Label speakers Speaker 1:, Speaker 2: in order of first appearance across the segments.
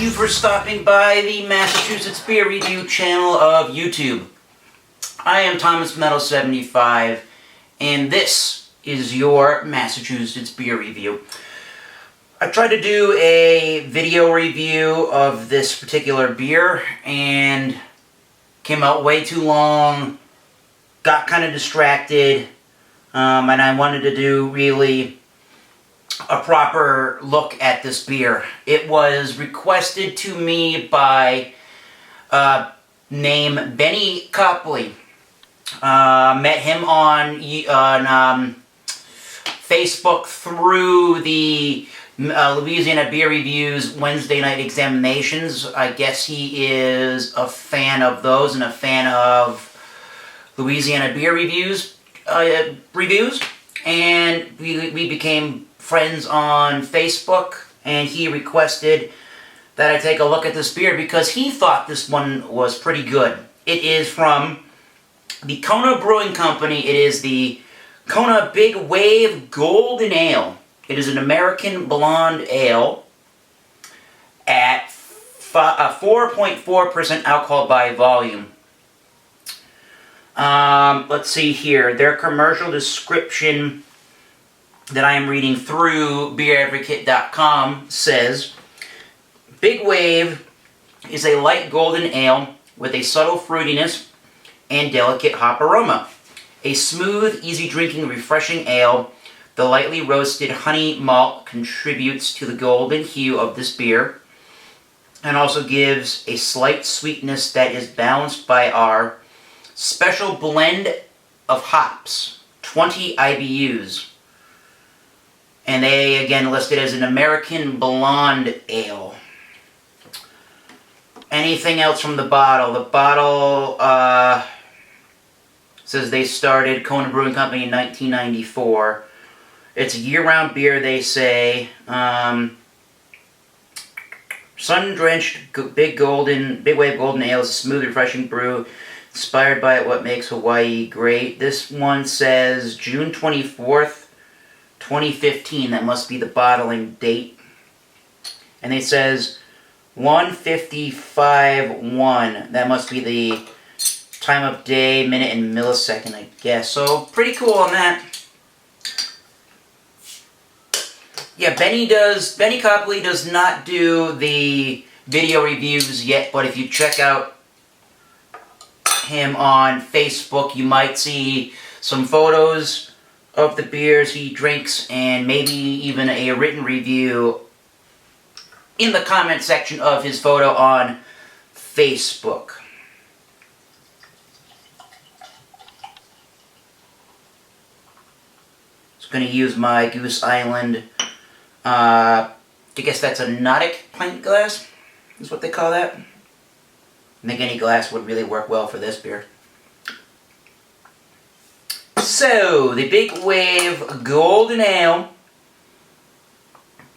Speaker 1: you for stopping by the Massachusetts Beer Review channel of YouTube. I am Thomas Metal 75, and this is your Massachusetts Beer Review. I tried to do a video review of this particular beer, and came out way too long, got kind of distracted, and I wanted to do really a proper look at this beer. It was requested to me by name Benny Copley. Met him on Facebook through the Louisiana Beer Review's Wednesday night examinations. I guess he is a fan of those and a fan of Louisiana Beer Reviews. And we became friends on Facebook, and he requested that I take a look at this beer because he thought this one was pretty good. It is from the Kona Brewing Company. It is the Kona Big Wave Golden Ale. It is an American blonde ale at 4.4% alcohol by volume. Let's see here. Their commercial description that I am reading through beeradvocate.com says, Big Wave is a light golden ale with a subtle fruitiness and delicate hop aroma. A smooth, easy drinking, refreshing ale. The lightly roasted honey malt contributes to the golden hue of this beer and also gives a slight sweetness that is balanced by our special blend of hops, 20 IBUs. And they, again, listed as an American blonde ale. Anything else from the bottle? The bottle says they started Kona Brewing Company in 1994. It's a year-round beer, they say. Sun-drenched Big Wave Golden Ale is a smooth, refreshing brew inspired by what makes Hawaii great. This one says June 24th. 2015, that must be the bottling date. And it says 1:55:1. That must be the time of day, minute, and millisecond, I guess. So, pretty cool on that. Yeah, Benny Copley does not do the video reviews yet, but if you check out him on Facebook, you might see some photos of the beers he drinks, and maybe even a written review in the comment section of his photo on Facebook. Just going to use my Goose Island, I guess that's a Nautic pint glass, is what they call that. I think any glass would really work well for this beer. So, the Big Wave Golden Ale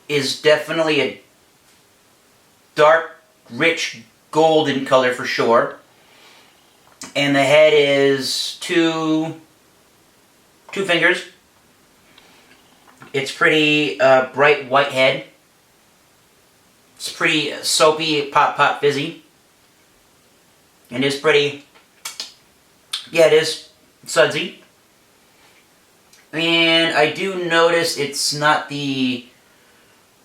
Speaker 1: is definitely a dark, rich, golden color for sure. And the head is two fingers. It's pretty bright white head. It's pretty soapy, pop, fizzy. And it's pretty, yeah, it is sudsy. And I do notice it's not the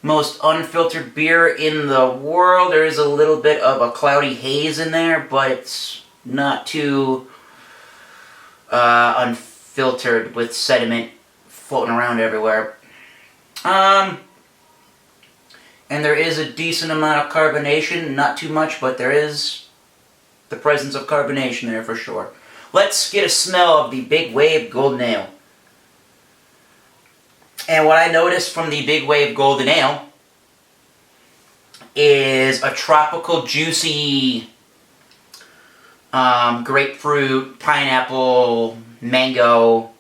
Speaker 1: most unfiltered beer in the world. There is a little bit of a cloudy haze in there, but it's not too unfiltered with sediment floating around everywhere. And there is a decent amount of carbonation, not too much, but there is the presence of carbonation there for sure. Let's get a smell of the Big Wave Golden Ale. And what I noticed from the Big Wave Golden Ale is a tropical, juicy grapefruit, pineapple, mango,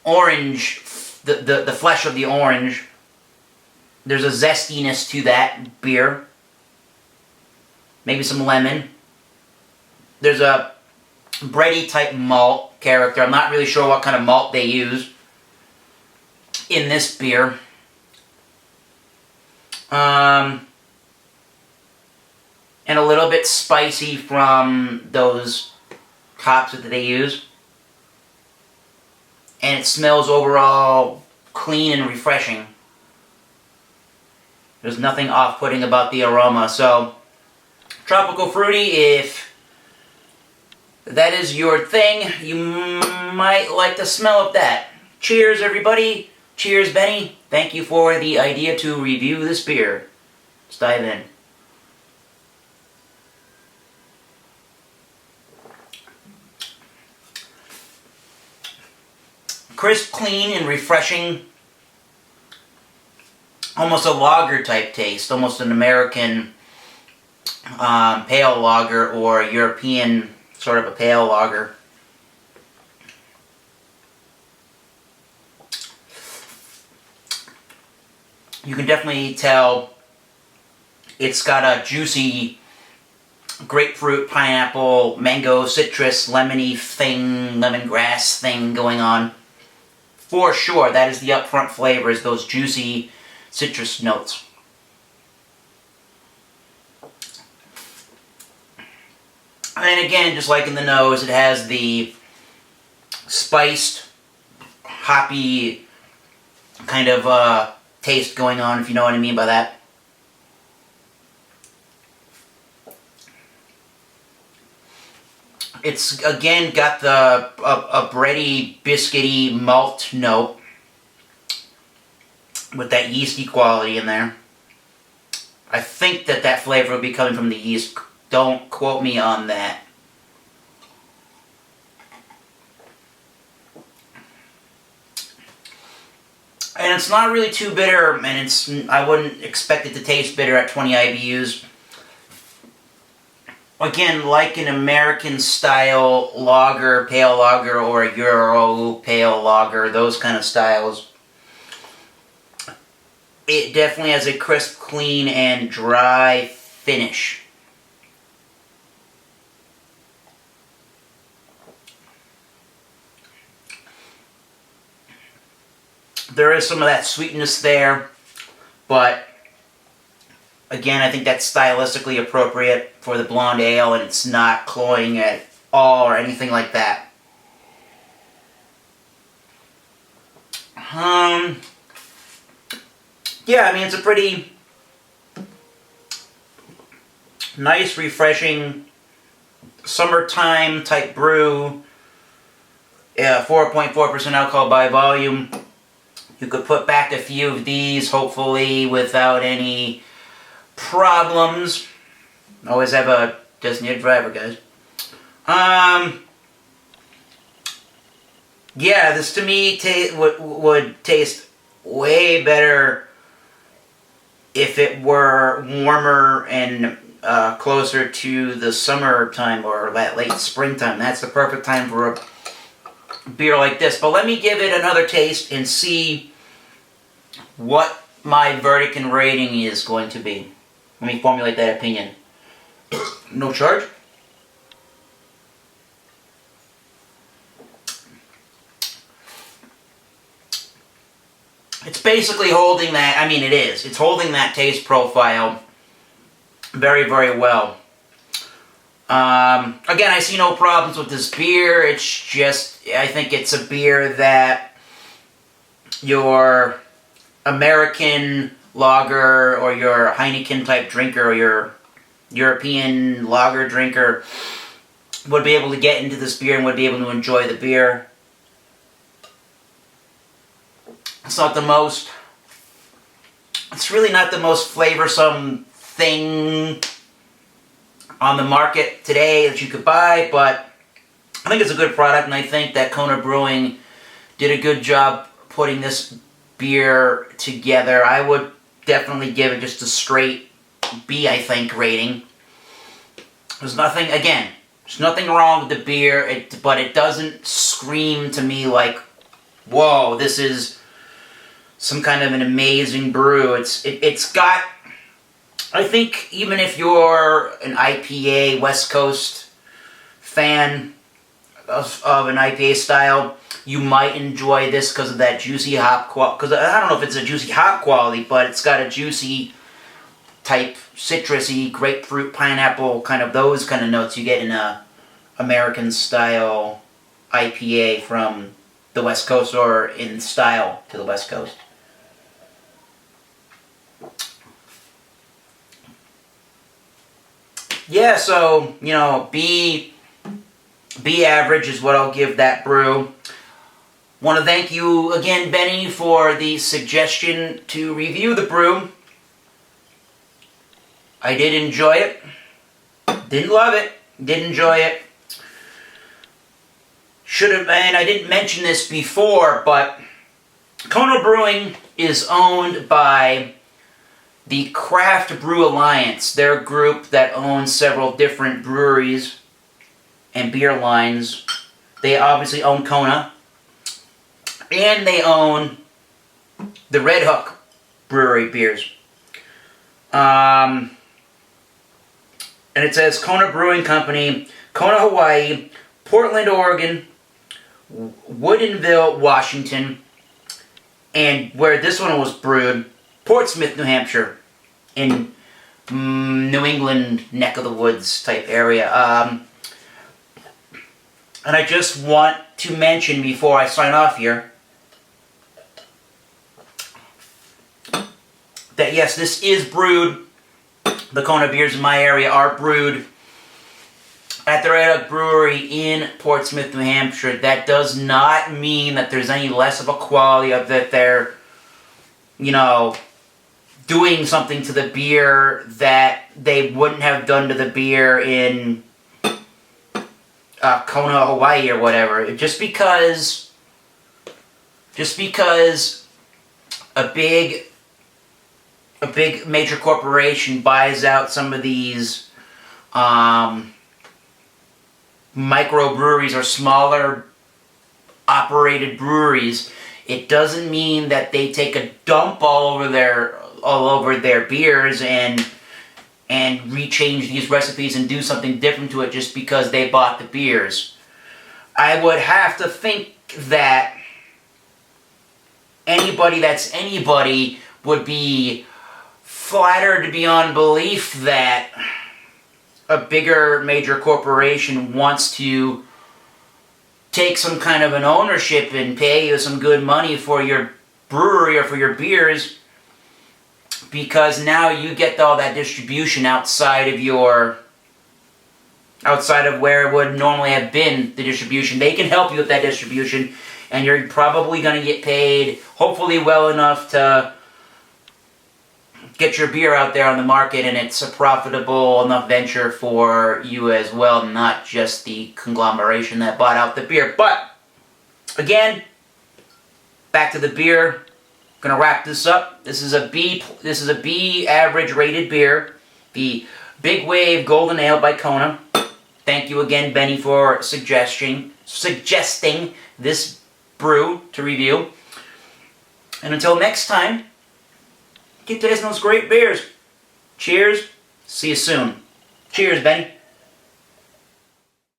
Speaker 1: orange, the flesh of the orange. There's a zestiness to that beer. Maybe some lemon. There's a bready type malt character. I'm not really sure what kind of malt they use in this beer. And a little bit spicy from those hops that they use. And it smells overall clean and refreshing. There's nothing off-putting about the aroma. So, tropical fruity, if that is your thing, you might like the smell of that. Cheers, everybody. Cheers, Benny. Thank you for the idea to review this beer. Let's dive in. Crisp, clean, and refreshing. Almost a lager type taste. Almost an American pale lager or European sort of a pale lager. You can definitely tell it's got a juicy grapefruit, pineapple, mango, citrus, lemony thing, lemongrass thing going on. For sure, that is the upfront flavors, those juicy citrus notes. And again, just like in the nose, it has the spiced, hoppy kind of taste going on, if you know what I mean by that. It's, again, got the a bready, biscuity malt note with that yeasty quality in there. I think that flavor will be coming from the yeast. Don't quote me on that. And it's not really too bitter, and I wouldn't expect it to taste bitter at 20 IBUs. Again, like an American-style lager, pale lager, or a Euro pale lager, those kind of styles, it definitely has a crisp, clean, and dry finish. There is some of that sweetness there, but again, I think that's stylistically appropriate for the blonde ale, and it's not cloying at all or anything like that. Yeah, I mean, it's a pretty nice, refreshing, summertime type brew. 4.4% alcohol by volume. You could put back a few of these, hopefully, without any problems. Always have a designated driver, guys. Yeah, this to me would taste way better if it were warmer and closer to the summertime or that late springtime. That's the perfect time for a beer like this. But let me give it another taste and see what my verdict and rating is going to be. Let me formulate that opinion. No charge? It's basically holding that, I mean it is, it's holding that taste profile very, very well. Again, I see no problems with this beer. It's just, I think it's a beer that your American lager or your Heineken type drinker or your European lager drinker would be able to get into this beer and would be able to enjoy the beer. It's really not the most flavorsome thing on the market today that you could buy, but I think it's a good product, and I think that Kona Brewing did a good job putting this beer together. I would definitely give it just a straight B, I think, rating. There's nothing, again, there's nothing wrong with the beer, but it doesn't scream to me like, whoa, this is some kind of an amazing brew. It's got, I think, even if you're an IPA West Coast fan of an IPA style, you might enjoy this because of that juicy hop quality. Because I don't know if it's a juicy hop quality, but it's got a juicy type citrusy, grapefruit, pineapple, kind of those kind of notes you get in a American style IPA from the West Coast, or in style to the West Coast. Yeah, so, you know, B average is what I'll give that brew. Want to thank you again, Benny, for the suggestion to review the brew. I did enjoy it. Didn't love it. Did enjoy it. Should have, and I didn't mention this before, but Kona Brewing is owned by the Craft Brew Alliance. They're a group that owns several different breweries and beer lines. They obviously own Kona. And they own the Red Hook Brewery beers. And it says Kona Brewing Company, Kona, Hawaii, Portland, Oregon, Woodinville, Washington, and where this one was brewed, Portsmouth, New Hampshire, in New England neck of the woods type area. And I just want to mention before I sign off here that yes, this is brewed. The Kona beers in my area are brewed at the Red Hook Brewery in Portsmouth, New Hampshire. That does not mean that there's any less of a quality of that they're, you know, doing something to the beer that they wouldn't have done to the beer in Kona, Hawaii, or whatever. Just because a big major corporation buys out some of these microbreweries or smaller operated breweries, it doesn't mean that they take a dump all over their beers and rechange these recipes and do something different to it just because they bought the beers. I would have to think that anybody that's anybody would be flattered beyond belief that a bigger major corporation wants to take some kind of an ownership and pay you some good money for your brewery or for your beers, because now you get all that distribution outside of where it would normally have been the distribution. They can help you with that distribution, and you're probably going to get paid, hopefully well enough to get your beer out there on the market, and it's a profitable enough venture for you as well, not just the conglomeration that bought out the beer. But again, back to the beer. Gonna wrap this up. This is a B average rated beer, the Big Wave Golden Ale by Kona. Thank you again, Benny, for suggesting this brew to review. And until next time, keep tasting those great beers. Cheers. See you soon. Cheers, Benny.